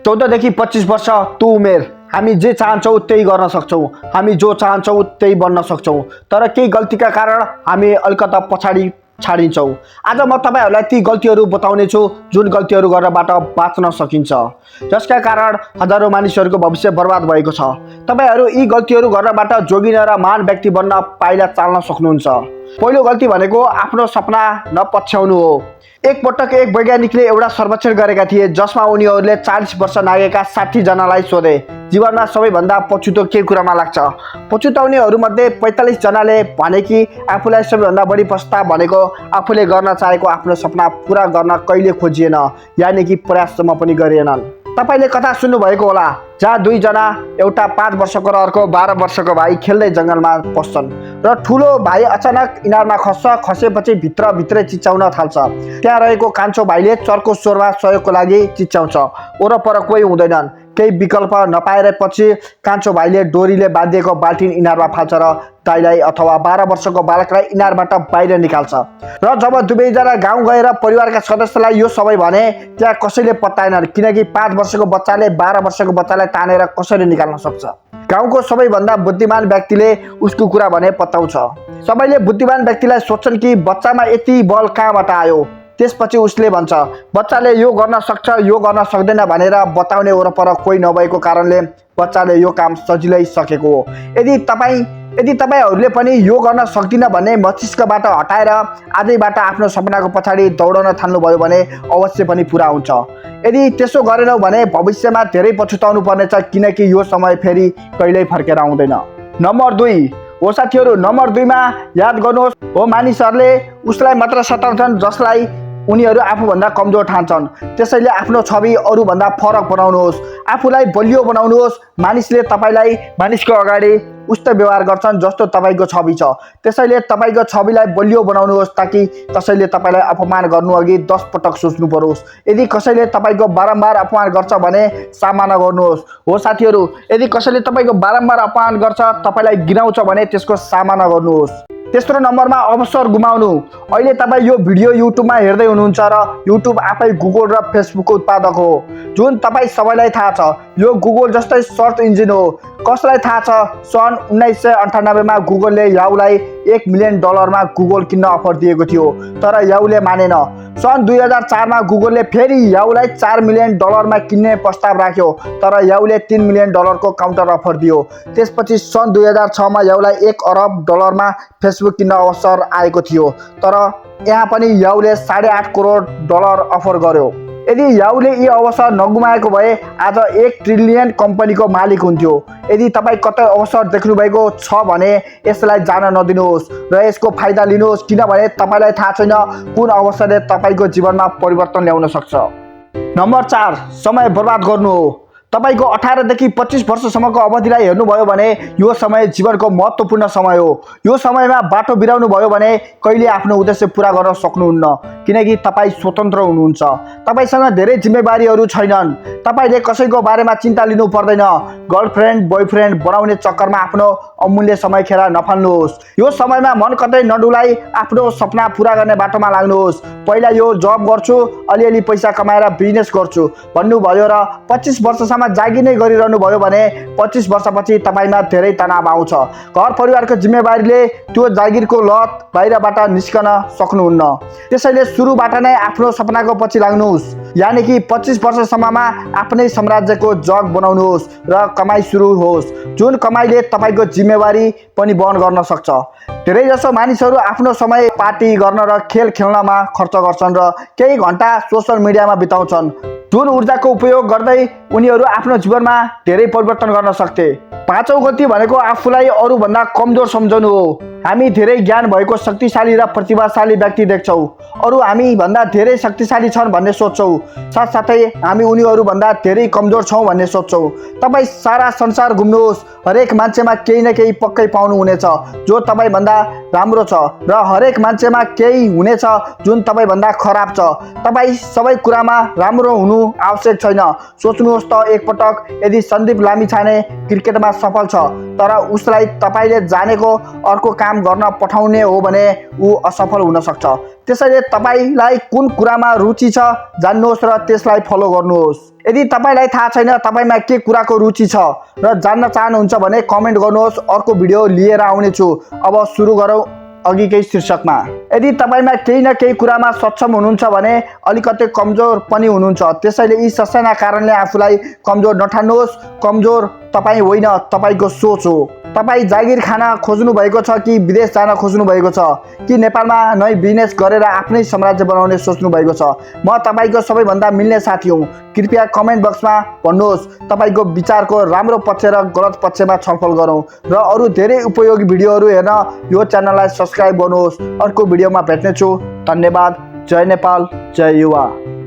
14 देखि 25 वर्ष त्यो उमेर हामी जे चाहन्छौँ त्यही गर्न सक्छौँ, हामी जो चाहन्छौँ त्यही बन्न सक्छौँ। तर केही गल्तीका कारण हामी अलिकता पछाडि छाडिन्छौँ। आज म तपाईहरुलाई ती गल्तीहरू बताउने छु जुन गल्तीहरू गर्नबाट बाँच्न सकिन्छ, जसका कारण हजारौं मानिसहरूको भविष्य बर्बाद भएको छ। तपाईहरु यी गल्तीहरू गर्नबाट जोगिन र महान व्यक्ति बन्न पाइला चाल्न सक्नुहुन्छ। पहिलो गल्ती भनेको आफ्नो सपना नपछ्याउनु हो। एक पटक एक वैज्ञानिकले एउटा सर्वेक्षण गरेका थिए जसमा उनीहरूले 40 वर्ष नागेका 60 जनालाई सोधे, जीवनमा सबैभन्दा पछुतो के कुरामा लाग्छ? पछुताउनेहरूमध्ये 45 जनाले भने कि आफूलाई सबैभन्दा बढी पछुता भनेको आफूले गर्न चाहेको आफ्नो सपना पूरा गर्न कहिले खोजिएन, यानि कि प्रयाससम्म पनि गरिएनन्। तपाईले कथा सुन्नु भएको होला जहाँ दुई जना, एउटा 5 वर्षको र अर्को 12 वर्षको भाइ खेल्दै जंगलमा पस्छन् र ठुलो भाइ अचानक इनारमा खसेपछि भित्रै चिच्याउन थाल्छ। त्यहाँ रहेको कान्छो भाइले चर्को स्वरमा सहयोगको लागि चिच्याउँछ। वरपर कोही हुँदैनन्। केही विकल्प नपाएपछि कान्छो भाइले डोरीले बाँधिएको बाल्टिन इनारमा फाल्छ र दाइलाई अथवा 12 वर्षको बालकलाई इनारबाट बाहिर निकाल्छ। र जब दुवैजना गाउँ गएर परिवारका सदस्यलाई यो सबै भने त्यहाँ कसैले पत्ताएनन्, किनकि 5 वर्षको बच्चाले 12 वर्षको बच्चालाई तानेर कसरी निकाल्न सक्छ। गाउँको सबैभन्दा बुद्धिमान व्यक्तिले उसको कुरा भने पत्ताउँछ। सबैले बुद्धिमान व्यक्तिलाई सोध्छन् कि बच्चामा यति बल कहाँबाट आयो। त्यसपछि उसले भन्छ, बच्चाले यो गर्न सक्छ, यो गर्न सक्दैन भनेर बताउने वरपर कोही नभएको कारणले बच्चाले यो काम सजिलै सकेको हो। यदि तपाईहरूले पनि यो गर्न सक्दिन भन्ने मस्तिष्कबाट हटाएर आजैबाट आफ्नो सपनाको पछाडि दौडन थाल्नुभयो भने अवश्य पनि पूरा हुन्छ। यदि त्यसो गरेनौ भने भविष्यमा धेरै पछुताउनु पर्नेछ, किनकि यो समय फेरि कहिल्यै फर्केर आउँदैन। नम्बर 2 हो साथीहरू, नम्बर 2 मा याद गर्नुहोस्, हो मानिसहरूले उसलाई मात्र सताउँछन् जसलाई उनीहरू आफूभन्दा कमजोर ठान्छन्। त्यसैले आफ्नो छवि अरूभन्दा फरक बनाउनुहोस्, आफूलाई बलियो बनाउनुहोस्। मानिसले मानिसको अगाडि उस्तै व्यवहार गर्छन् जस्तो तपाईको छवि छ। त्यसैले तपाईको छविलाई बलियो बनाउनुहोस् ताकि कसैले तपाईलाई अपमान गर्नु अघि 10 पटक सोच्नु परोस्। यदि कसैले तपाईको बारम्बार अपमान गर्छ भने सामना गर्नुहोस्। हो साथीहरू, यदि कसैले तपाईको बारम्बार अपमान गर्छ, तपाईलाई गिराउँछ भने त्यसको सामना गर्नुहोस्। तेस्रो नम्बरमा अवसर गुमाउनु। अहिले तपाई यो भिडियो युट्युबमा हेर्दै हुनुहुन्छ र युट्युब आफै गुगल र फेसबुकको उत्पादक हो, जुन तपाई सबैलाई थाहा छ। यो गुगल जस्तै सर्च इन्जिन हो। कसलाई थाहा छ, सन् 1998 मा गुगलले याहुलाई $1 मिलियन मा गुगल किन्न अफर दिएको थियो, तर याहुले मानेन। सन् 2004 मा गुगलले फेरि याहुलाई $4 मिलियन मा किन्ने प्रस्ताव राख्यो, तर याहुले $3 मिलियन को काउन्टर अफर दियो। त्यसपछि सन् 2006 मा याहुलाई $1 अरब मा फेसबुक किन्न अवसर आएको थियो, तर यहाँ पनि याहुले $8.5 करोड अफर गर्यो। यदि याहुले यी अवसर नगुमाएको भए आज 1 ट्रिलियन कम्पनीको मालिक हुन्थ्यो। यदि तपाई कतै अवसर देख्नु भएको छ भने यसलाई जान नदिनुहोस् र यसको फाइदा लिनुहोस्, किनभने तपाईलाई थाहा छैन कुन अवसरले तपाईको जीवनमा परिवर्तन ल्याउन सक्छ। नम्बर 4 समय बर्बाद गर्नु हो। तपाईको 18 देखि 25 वर्षसम्मको अवधिलाई हेर्नुभयो भने यो समय जीवनको महत्त्वपूर्ण समय हो। यो समयमा बाटो बिराउनु भयो भने कहिले आफ्नो उद्देश्य पूरा गर्न सक्नुहुन्न, किनकि तपाई स्वतन्त्र हुनुहुन्छ। तपाईसँग धेरै जिम्मेवारीहरू छैनन्। तपाईले कसैको बारेमा चिन्ता लिनु पर्दैन। गर्लफ्रेन्ड बॉयफ्रेन्ड बनाउने चक्करमा आफ्नो अमूल्य समय खेर नफाल्नुहोस्। यो समयमा मन कतै नडुलाई आफ्नो सपना पूरा गर्ने बाटोमा लाग्नुहोस्। पहिला यो जब गर्छु, अलिअलि पैसा कमाएर बिजनेस गर्छु भन्नुभयो र 25 वर्षसम्म जागिर नै गरिरहनु भयो भने 25 वर्षपछि तपाईमा धेरै तनाव आउँछ। घर परिवारको जिम्मेवारीले त्यो जागिरको लत बाहिरबाट निस्कन सक्नुहुन्न। त्यसैले सुरुबाट नै आफ्नो सपनाको पछि लाग्नुहोस्, यानि कि 25 वर्षसम्ममा आफ्नै साम्राज्यको जग बनाउनुहोस् र कमाई सुरु होस्, जुन कमाईले तपाईको जिम्मेवारी पनि वहन गर्न सक्छ। धेरै जसो मानिसहरू आफ्नो समय पार्टी गर्न र खेल खेल्नमा खर्च गर्छन् र केही घण्टा सोशल मिडियामा बिताउँछन्, जुन ऊर्जाको उपयोग गर्दै उनीहरू आफ्नो जीवनमा धेरै परिवर्तन गर्न सक्थे। 5औं गल्ती भनेको आफूलाई अरूभन्दा कमजोर सम्झनु हो। हामी धेरै ज्ञान भएको शक्तिशाली र प्रतिभाशाली व्यक्ति देख्छौँ, अरू हामी भन्दा धेरै शक्तिशाली छन् भन्ने सोच्छौँ, साथसाथै हामी उनीहरूभन्दा धेरै कमजोर छौँ भन्ने सोच्छौँ। तपाई सारा संसार घुम्नुहोस्, हरेक मान्छेमा केही न केही पक्कै पाउनुहुनेछ जो तपाईभन्दा राम्रो छ र हरेक मान्छेमा केही हुनेछ जुन तपाईँभन्दा खराब छ। तपाईँ सबै कुरामा राम्रो हुनु आवश्यक छैन। सोच्नुहोस् त एकपटक यदि सन्दीप लामिछाने क्रिकेटमा सफल छ तर उसलाई तपाईँले जानेको अर्को काम गर्न पठाउने हो भने ऊ असफल हुन सक्छ। त्यसैले तपाईँलाई कुन कुरामा रुचि छ जान्नुहोस् र त्यसलाई फलो गर्नुहोस्। यदि तपाईँलाई थाहा छैन तपाईँमा के कुराको रुचि छ र जान्न चाहनुहुन्छ भने कमेन्ट गर्नुहोस्, अर्को भिडियो लिएर आउनेछु। अब सुरु गरौँ अघिकै शीर्षकमा। यदि तपाईँमा केही न केही कुरामा सक्षम हुनुहुन्छ भने अलिकति कमजोर पनि हुनुहुन्छ। त्यसैले यी ससाना कारणले आफूलाई कमजोर नठान्नुहोस्। कमजोर तपाईँ होइन, तपाईँको सोच हो। तपाईँ जागिर खान खोज्नु भएको छ कि विदेश जान खोज्नु भएको छ कि नेपालमा नै बिजनेस गरेर आफ्नै साम्राज्य बनाउने सोच्नु भएको छ? म तपाईँको सबैभन्दा मिल्ने साथी हुँ। कृपया कमेन्ट बक्समा भन्नुहोस्। तपाईँको विचारको राम्रो पक्ष र गलत पक्षमा छलफल गरौँ र अरू धेरै उपयोगी भिडियोहरू हेर्न यो च्यानललाई सब्स्क्राइब गर्नुहोस्। अर्को भिडियोमा भेट्नेछु। धन्यवाद। जय नेपाल, जय युवा।